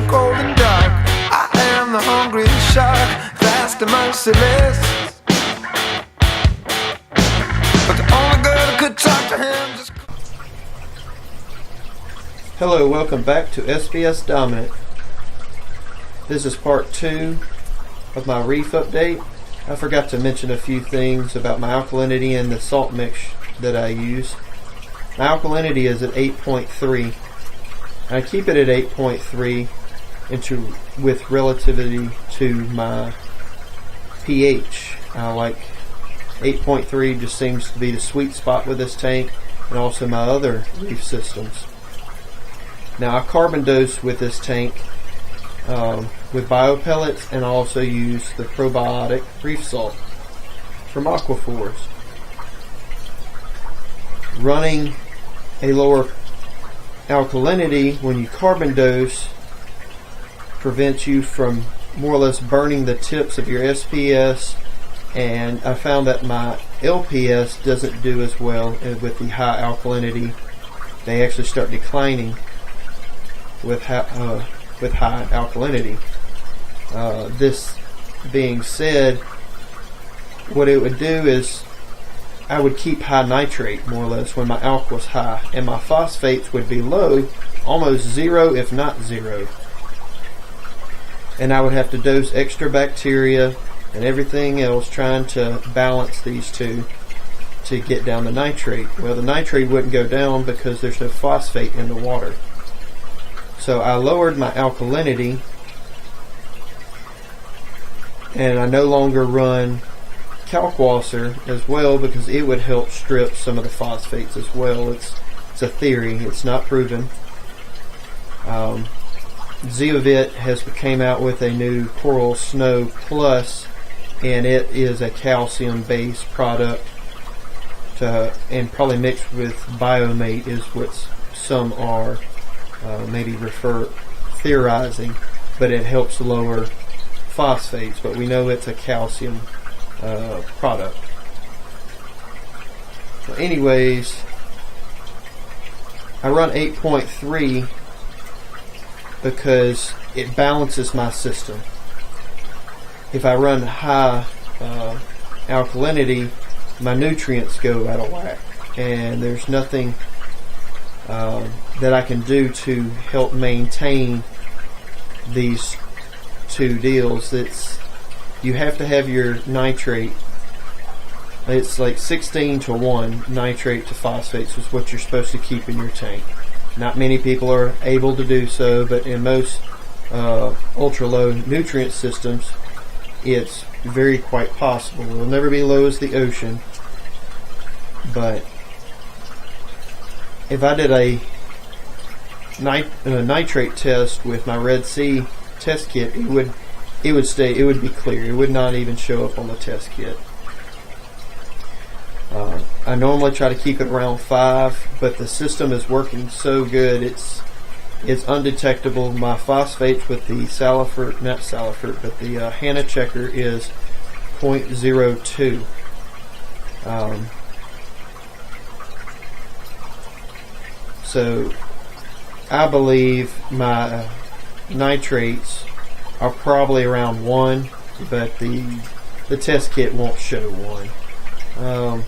I'm cold and dark. I am the hungry shark, fast and merciless. But the only girl that could talk to him just... Hello, welcome back to SBS Dominant. This is part 2 of my reef update. I forgot to mention a few things about my alkalinity and the salt mix that I use. My alkalinity is at 8.3. I keep it at 8.3 with relativity to my pH. I like 8.3, just seems to be the sweet spot with this tank and also my other reef systems. Now I carbon dose with this tank with biopellets, and I also use the probiotic reef salt from aquifers. Running a lower alkalinity when you carbon dose prevents you from more or less burning the tips of your SPS, and I found that my LPS doesn't do as well with the high alkalinity. They actually start declining with high alkalinity. This being said, what it would do is I would keep high nitrate more or less when my alk was high, and my phosphates would be low, almost zero if not zero. And I would have to dose extra bacteria and everything else trying to balance these two to get down the nitrate. Well, the nitrate wouldn't go down because there's no phosphate in the water. So I lowered my alkalinity, and I no longer run kalkwasser as well because it would help strip some of the phosphates as well. It's a theory, it's not proven. Zeovit came out with a new Coral Snow Plus, and it is a calcium based product and probably mixed with Biomate is what some are maybe theorizing, but it helps lower phosphates, but we know it's a calcium product. So anyways, I run 8.3 because it balances my system. If I run high alkalinity, my nutrients go out of whack, and there's nothing that I can do to help maintain these two deals. You have to have your nitrate. It's like 16 to 1 nitrate to phosphates is what you're supposed to keep in your tank. Not many people are able to do so, but in most ultra low nutrient systems it's very quite possible. It will never be low as the ocean, but if I did a nitrate test with my Red Sea test kit, it would be clear. It would not even show up on the test kit. I normally try to keep it around 5, but the system is working so good it's undetectable. My phosphates with the but the Hannah checker is 0.02. So I believe my nitrates are probably around 1, but the test kit won't show 1.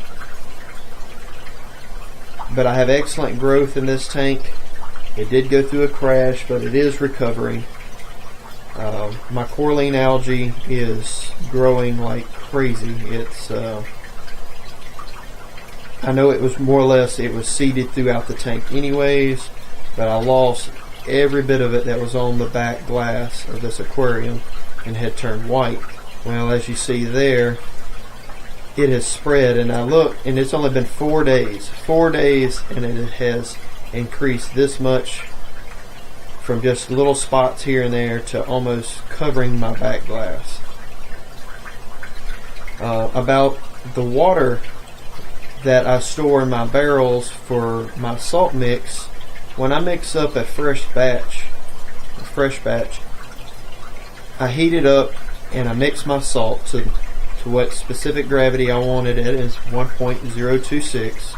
But I have excellent growth in this tank. It did go through a crash, but it is recovering. My coralline algae is growing like crazy. I know it was more or less, it was seeded throughout the tank anyways, but I lost every bit of it that was on the back glass of this aquarium and had turned white. Well, as you see there, it has spread, and I look, and it's only been 4 days, and it has increased this much from just little spots here and there to almost covering my back glass. About the water that I store in my barrels for my salt mix, when I mix up a fresh batch, I heat it up and I mix my salt to what specific gravity I wanted it is 1.026,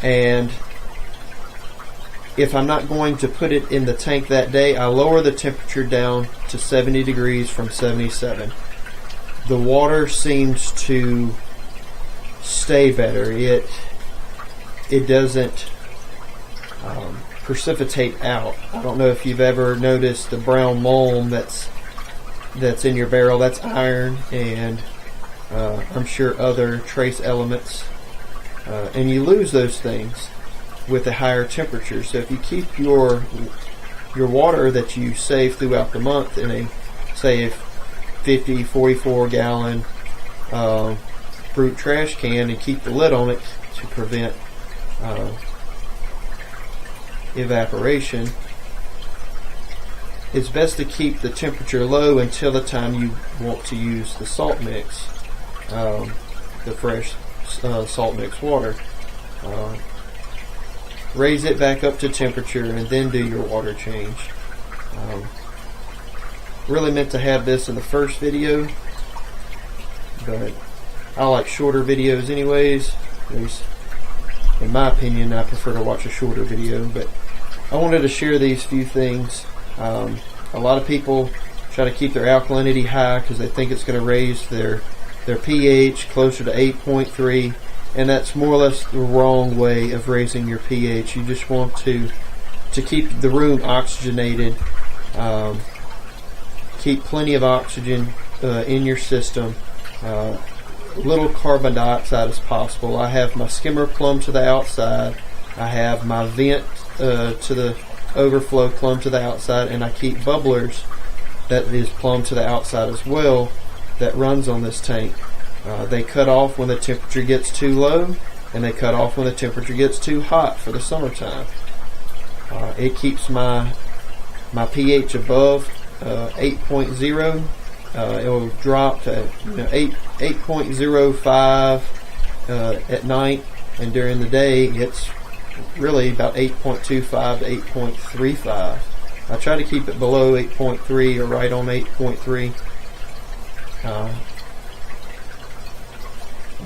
and if I'm not going to put it in the tank that day, I lower the temperature down to 70 degrees from 77. The water seems to stay better. It doesn't precipitate out. I don't know if you've ever noticed the brown loam that's in your barrel. That's iron, and I'm sure other trace elements, and you lose those things with a higher temperature. So if you keep your water that you save throughout the month in a, say, a 50, 44 gallon fruit trash can, and keep the lid on it to prevent evaporation, it's best to keep the temperature low until the time you want to use the salt mix, the fresh salt mix water. Raise it back up to temperature and then do your water change. Really meant to have this in the first video, but I like shorter videos anyways. At least in my opinion, I prefer to watch a shorter video, but I wanted to share these few things. A lot of people try to keep their alkalinity high because they think it's going to raise their pH closer to 8.3, and that's more or less the wrong way of raising your pH. You just want to keep the room oxygenated, keep plenty of oxygen in your system, little carbon dioxide as possible. I have my skimmer plumb to the outside, I have my vent to the overflow plumb to the outside, and I keep bubblers that is plumb to the outside as well that runs on this tank. They cut off when the temperature gets too low, and they cut off when the temperature gets too hot for the summertime. It keeps my pH above 8.0. It will drop to 8.05 at night, and during the day it's really about 8.25 to 8.35. I try to keep it below 8.3 or right on 8.3.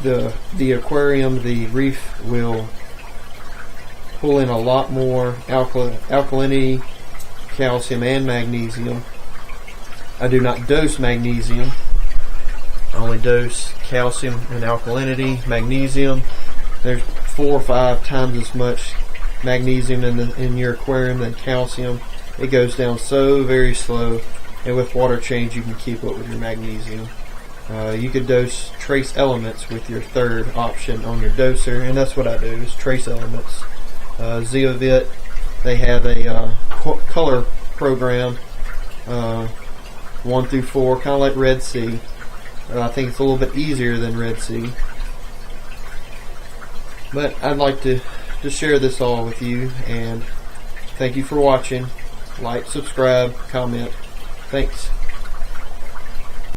The aquarium, the reef, will pull in a lot more alkalinity, calcium, and magnesium. I do not dose magnesium. I only dose calcium and alkalinity. Magnesium, there's 4 or 5 times as much magnesium in your aquarium than calcium. It goes down so very slow, and with water change you can keep up with your magnesium. You could dose trace elements with your third option on your doser, and that's what I do, is trace elements. Zeovit, they have a color program, 1 through 4, kind of like Red Sea. I think it's a little bit easier than Red Sea. But I'd like to share this all with you, and thank you for watching. Like, subscribe, comment. Thanks.